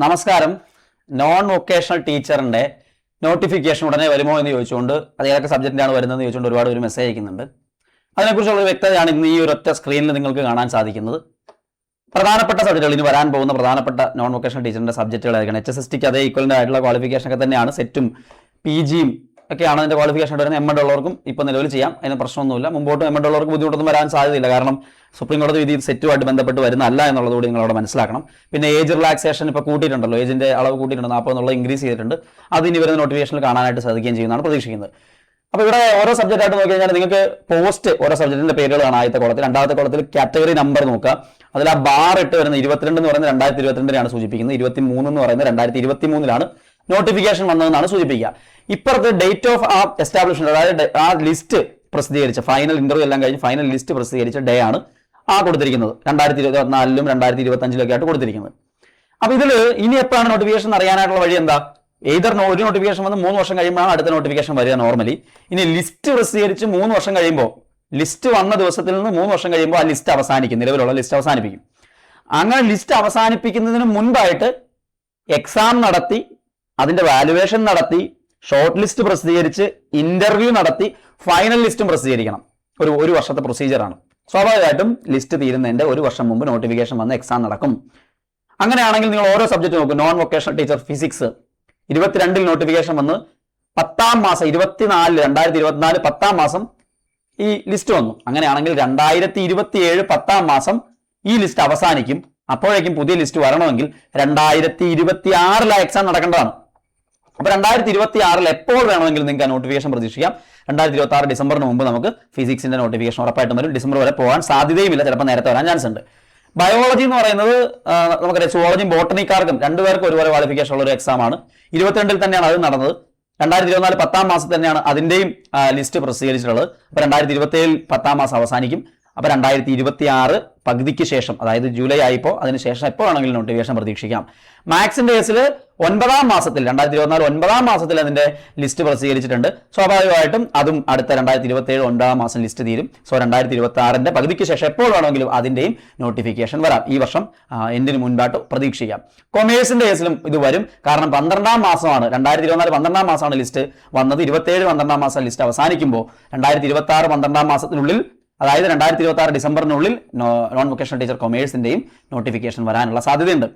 നമസ്കാരം. Non vocational ടീച്ചറിന്റെ notification ഉടനെ വരുമോ എന്ന് ചോദിച്ചുകൊണ്ട് അത് ഏതൊക്കെ സബ്ജക്റ്റിലാണ് വരുന്നതെന്ന് ചോദിച്ചുകൊണ്ട് ഒരുപാട് ഒരു മെസ്സേജ് അയക്കുന്നുണ്ട്. അതിനെക്കുറിച്ചുള്ള ഒരു വ്യക്തതയാണ് ഇന്ന് ഈ ഒരൊറ്റ സ്ക്രീനിൽ നിങ്ങൾക്ക് കാണാൻ സാധിക്കുന്നത്. പ്രധാനപ്പെട്ട സബ്ജക്റ്റുകൾ, ഇനി വരാൻ പോകുന്ന പ്രധാനപ്പെട്ട നോൺ വൊക്കേഷണൽ ടീച്ചറിന്റെ സബ്ജക്റ്റുകളായിരിക്കണം. HSSTക്ക് അതേ ഈക്വലന്റ് ആയിട്ടുള്ള ക്വാളിഫിക്കേഷൻ ഒക്കെ തന്നെയാണ്. സെറ്റും PGയും ഒക്കെയാണ് അതിന്റെ ക്വാളിഫിക്കേഷൻ വരുന്നത്. MEd ഉള്ളവർക്കും ഇപ്പോൾ നിലവിൽ ചെയ്യാം, അതിന് പ്രശ്നമൊന്നുമില്ല. മുമ്പോട്ട് MEd ഉള്ളവർക്ക് ബുദ്ധിമുട്ടൊന്നും വരാൻ സാധ്യതയില്ല. കാരണം സുപ്രീം കോടതി വിധി സെറ്റുമായിട്ട് ബന്ധപ്പെട്ട് വരുന്നതല്ല എന്നുള്ളതുകൂടി നിങ്ങളവിടെ മനസ്സിലാക്കണം. പിന്നെ ഏജ് റിലാക്സേഷൻ ഇപ്പോൾ കൂട്ടിയിട്ടുണ്ടല്ലോ, ഏജിന്റെ അളവ് കൂട്ടിയിട്ടുണ്ട്, 40 എന്നുള്ള ഇൻക്രീസ് ചെയ്തിട്ടുണ്ട്. അത് ഇനി വരുന്ന നോട്ടിഫിക്കേഷനിൽ കാണാനായിട്ട് സാധിക്കുകയും ചെയ്യുന്നതാണ് പ്രതീക്ഷിക്കുന്നത്. അപ്പോൾ ഇവിടെ ഓരോ സബ്ജക്റ്റ് ആയിട്ട് നോക്കി കഴിഞ്ഞാൽ നിങ്ങൾക്ക് പോസ്റ്റ് ഓരോ സബ്ജക്റ്റിന്റെ പേരുകളാണ് ആദ്യത്തെ കോളത്തിൽ. രണ്ടാമത്തെ കോളത്തിൽ കാറ്റഗറി നമ്പർ നോക്കുക. അതിൽ ആ ബാർ ഇട്ട് വരുന്ന 22 എന്ന് പറയുന്നത് 2022 സൂചിപ്പിക്കുന്നത്. 23 എന്ന് പറയുന്നത് 2023 നോട്ടിഫിക്കേഷൻ വന്നതെന്നാണ് സൂചിപ്പിക്കുക. ഇപ്പുറത്ത് ഡേറ്റ് ഓഫ് ആ എസ്റ്റാബ്ലിഷ്മെന്റ്, അതായത് ആ ലിസ്റ്റ് പ്രസിദ്ധീകരിച്ച ഫൈനൽ ഇന്റർവ്യൂ എല്ലാം കഴിഞ്ഞ് ഫൈനൽ ലിസ്റ്റ് പ്രസിദ്ധീകരിച്ച ഡേ ആണ് ആ കൊടുത്തിരിക്കുന്നത്. 2024 2025 ആയിട്ട് കൊടുത്തിരിക്കുന്നത്. അപ്പൊ ഇതിൽ ഇനി എപ്പോഴാണ് നോട്ടിഫിക്കേഷൻ അറിയാനായിട്ടുള്ള വഴി എന്താ? ഒരു നോട്ടിഫിക്കേഷൻ വന്ന് 3 വർഷം കഴിയുമ്പോഴാണ് അടുത്ത നോട്ടിഫിക്കേഷൻ വരിക നോർമലി. ഇനി ലിസ്റ്റ് പ്രസിദ്ധീകരിച്ച് 3 വർഷം കഴിയുമ്പോൾ, ലിസ്റ്റ് വന്ന ദിവസത്തിൽ നിന്ന് 3 വർഷം കഴിയുമ്പോൾ ആ ലിസ്റ്റ് അവസാനിക്കും, നിലവിലുള്ള ലിസ്റ്റ് അവസാനിപ്പിക്കും. അങ്ങനെ ലിസ്റ്റ് അവസാനിപ്പിക്കുന്നതിന് മുൻപായിട്ട് എക്സാം നടത്തി, അതിന്റെ വാല്യുവേഷൻ നടത്തി, ഷോർട്ട് ലിസ്റ്റ് പ്രസിദ്ധീകരിച്ച്, ഇന്റർവ്യൂ നടത്തി, ഫൈനൽ ലിസ്റ്റും പ്രസിദ്ധീകരിക്കണം. ഒരു വർഷത്തെ പ്രൊസീജിയറാണ്. സ്വാഭാവികമായിട്ടും ലിസ്റ്റ് തീരുന്നതിന്റെ 1 വർഷം മുമ്പ് നോട്ടിഫിക്കേഷൻ വന്ന് എക്സാം നടക്കും. അങ്ങനെയാണെങ്കിൽ നിങ്ങൾ ഓരോ സബ്ജക്റ്റ് നോക്കും. Non vocational teacher physics 22 notification വന്ന് 10ാം മാസം 2024 10ാം മാസം ഈ ലിസ്റ്റ് വന്നു. അങ്ങനെയാണെങ്കിൽ 2027 10ാം മാസം ഈ ലിസ്റ്റ് അവസാനിക്കും. അപ്പോഴേക്കും പുതിയ ലിസ്റ്റ് വരണമെങ്കിൽ 2026 എക്സാം നടക്കേണ്ടതാണ്. അപ്പൊ 2026 എപ്പോൾ വേണമെങ്കിൽ നിങ്ങൾക്ക് ആ നോട്ടിഫിക്കേഷൻ പ്രതീക്ഷിക്കാം. 2026 ഡിസംബറിന് മുമ്പ് നമുക്ക് ഫിസിക്സിന്റെ നോട്ടിഫിക്കേഷൻ ഉറപ്പായിട്ടും വരും. ഡിസംബർ വരെ പോകാൻ സാധ്യതയുമില്ല, ചിലപ്പോൾ നേരത്തെ വരാൻ ചാൻസ് ഉണ്ട്. ബയോളജി എന്ന് പറയുന്നത് നമുക്കറിയാം, സുവോളജിയും ബോട്ടണിക്കാർക്കും രണ്ടുപേർക്കും ഒരുപോലെ ക്വാളിഫിക്കേഷൻ ഉള്ള ഒരു എക്സാം ആണ്. 22 തന്നെയാണ് അത് നടന്നത്. 2024 10ാം മാസം തന്നെയാണ് അതിന്റെയും ലിസ്റ്റ് പ്രസിദ്ധീകരിച്ചിട്ടുള്ളത്. അപ്പൊ 2027 10ാം മാസം അവസാനിക്കും. അപ്പൊ 2026 പകുതിക്ക് ശേഷം, അതായത് ജൂലൈ ആയിപ്പോ അതിനുശേഷം എപ്പോൾ വേണമെങ്കിലും നോട്ടിഫിക്കേഷൻ പ്രതീക്ഷിക്കാം. മാത്സിന്റെ കേസിൽ 9ാം മാസത്തിൽ 2024 9ാം മാസത്തിൽ അതിന്റെ ലിസ്റ്റ് പ്രസിദ്ധീകരിച്ചിട്ടുണ്ട്. സ്വാഭാവികമായിട്ടും അതും അടുത്ത 2027 9ാം മാസം ലിസ്റ്റ് തീരും. സോ 2026 പകുതിക്ക് ശേഷം എപ്പോൾ വേണമെങ്കിലും അതിന്റെയും നോട്ടിഫിക്കേഷൻ വരാം. ഈ വർഷം എന്തിനു മുൻപായിട്ട് പ്രതീക്ഷിക്കാം. കൊമേഴ്സിന്റെ കേസിലും ഇത് വരും. കാരണം 12ാം മാസമാണ് 2024 12ാം മാസമാണ് ലിസ്റ്റ് വന്നത്. 27 12ാം മാസം ലിസ്റ്റ് അവസാനിക്കുമ്പോൾ 2026 12ാം മാസത്തിനുള്ളിൽ, അതായത് 2026 ഡിസംബറിനുള്ളിൽ നോൺ വൊക്കേഷണൽ ടീച്ചർ കൊമേഴ്സിന്റെയും നോട്ടിഫിക്കേഷൻ വരാനുള്ള സാധ്യതയുണ്ട്.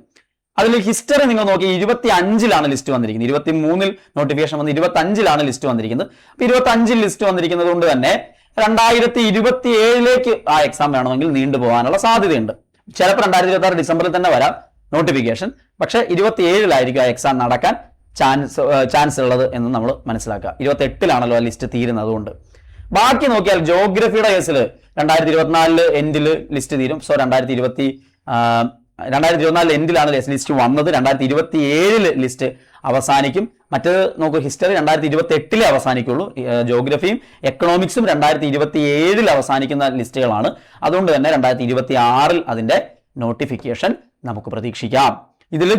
അതിൽ ഹിസ്റ്ററി നിങ്ങൾ നോക്കി 25 ലിസ്റ്റ് വന്നിരിക്കുന്നത്. 23 നോട്ടിഫിക്കേഷൻ വന്ന് 25 ലിസ്റ്റ് വന്നിരിക്കുന്നത്. അപ്പൊ 25 ലിസ്റ്റ് വന്നിരിക്കുന്നത് കൊണ്ട് തന്നെ 2027 ആ എക്സാം വേണമെങ്കിൽ നീണ്ടുപോകാനുള്ള സാധ്യതയുണ്ട്. ചിലപ്പോൾ 2026 ഡിസംബറിൽ തന്നെ വരാം നോട്ടിഫിക്കേഷൻ. പക്ഷേ 27 ആ എക്സാം നടക്കാൻ ചാൻസ് ഉള്ളത് എന്ന് നമ്മൾ മനസ്സിലാക്കുക. 28 ആ ലിസ്റ്റ് തീരുന്നത്. അതുകൊണ്ട് ബാക്കി നോക്കിയാൽ ജോഗ്രഫിയുടെ കേസിൽ 2024 എൻഡിൽ ലിസ്റ്റ് തീരും. സോ 2024 എൻഡിലാണ് ലിസ്റ്റ് വന്നത്. 2027 ലിസ്റ്റ് അവസാനിക്കും. മറ്റേത് നോക്കൂ, ഹിസ്റ്ററി 2028 അവസാനിക്കുള്ളൂ. ജോഗ്രഫിയും എക്കണോമിക്സും 2027 അവസാനിക്കുന്ന ലിസ്റ്റുകളാണ്. അതുകൊണ്ട് തന്നെ 2026 അതിന്റെ നോട്ടിഫിക്കേഷൻ നമുക്ക് പ്രതീക്ഷിക്കാം. ഇതിൽ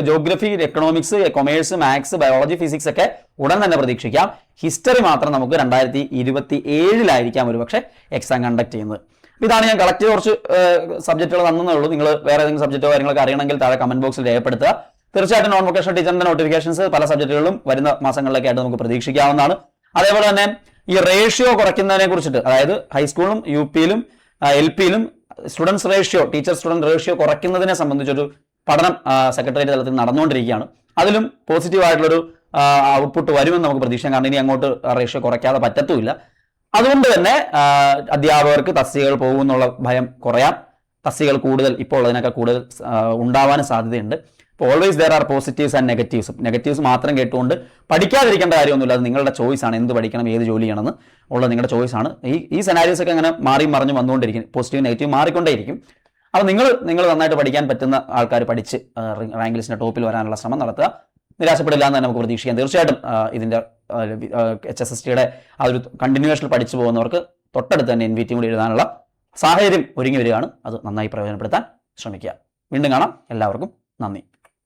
geography, economics, commerce, maths, biology, physics ഒക്കെ ഉടൻ തന്നെ പ്രതീക്ഷിക്കാം. ഹിസ്റ്ററി മാത്രം നമുക്ക് 2027 ഒരുപക്ഷെ എക്സാം കണ്ടക്ട് ചെയ്യുന്നത്. ഇതാണ് ഞാൻ കളക്ട് ചെയ്ത് കുറച്ച് സബ്ജക്റ്റുകൾ തന്നേ ഉള്ളൂ. നിങ്ങൾ വേറെ ഏതെങ്കിലും സബ്ജക്റ്റോ കാര്യങ്ങളൊക്കെ അറിയണമെങ്കിൽ താഴെ കമന്റ് ബോക്സിൽ രേഖപ്പെടുത്തുക. തീർച്ചയായിട്ടും നോൺ വൊക്കേഷണൽ ടീച്ചറിന്റെ നോട്ടിഫിക്കേഷൻസ് പല സബ്ജക്റ്റുകളിലും വരുന്ന മാസങ്ങളിലൊക്കെ ആയിട്ട് നമുക്ക് പ്രതീക്ഷിക്കാവുന്നതാണ്. അതേപോലെ തന്നെ ഈ റേഷ്യോ കുറയ്ക്കുന്നതിനെ കുറിച്ചിട്ട്, അതായത് ഹൈസ്കൂളിലും UPയിലും LPയിലും students ratio, teacher student ratio കുറയ്ക്കുന്നതിനെ സംബന്ധിച്ചൊരു പഠനം സെക്രട്ടേറിയറ്റ് തലത്തിൽ നടന്നുകൊണ്ടിരിക്കുകയാണ്. അതിലും പോസിറ്റീവ് ആയിട്ടുള്ളൊരു ഔട്ട്പുട്ട് വരുമെന്ന് നമുക്ക് പ്രതീക്ഷിക്കാം. കാരണം ഇനി അങ്ങോട്ട് റേഷ്യോ കുറയ്ക്കാതെ പറ്റത്തുമില്ല. അതുകൊണ്ട് തന്നെ അധ്യാപകർക്ക് തസ്തികകൾ പോകുമെന്നുള്ള ഭയം കുറയാം. തസ്തികകൾ കൂടുതൽ ഇപ്പോൾ ഉള്ളതിനൊക്കെ കൂടുതൽ ഉണ്ടാവാനും സാധ്യതയുണ്ട്. അപ്പോൾ always there are positives and negatives മാത്രം കേട്ടുകൊണ്ട് പഠിക്കാതിരിക്കേണ്ട കാര്യമൊന്നുമില്ല. അത് നിങ്ങളുടെ ചോയ്സാണ്. എന്ത് പഠിക്കണം, ഏത് ജോലി ചെയ്യണമെന്ന് ഉള്ളത് നിങ്ങളുടെ ചോയ്സാണ്. ഈ സെനാരിയോസ് ഒക്കെ അങ്ങനെ മാറി മറിഞ്ഞ് വന്നുകൊണ്ടിരിക്കും. പോസിറ്റീവ് നെഗറ്റീവ് മാറിക്കൊണ്ടേയിരിക്കും. അപ്പോൾ നിങ്ങൾ നന്നായിട്ട് പഠിക്കാൻ പറ്റുന്ന ആൾക്കാർ പഠിച്ച് റാങ്ക് ലിസ്റ്റിന്റെ ടോപ്പിൽ വരാനുള്ള ശ്രമം നടത്തുക. നിരാശപ്പെടില്ല എന്ന് തന്നെ നമുക്ക് പ്രതീക്ഷിക്കാം. തീർച്ചയായിട്ടും ഇതിന്റെ HSSTയുടെ ആ ഒരു കണ്ടിന്യൂവേഷനിൽ പഠിച്ചു പോകുന്നവർക്ക് തൊട്ടടുത്ത് തന്നെ NVT കൂടി എഴുതാനുള്ള സാഹചര്യം ഒരുങ്ങി വരികയാണ്. അത് നന്നായി പ്രയോജനപ്പെടുത്താൻ ശ്രമിക്കുക. വീണ്ടും കാണാം. എല്ലാവർക്കും നന്ദി.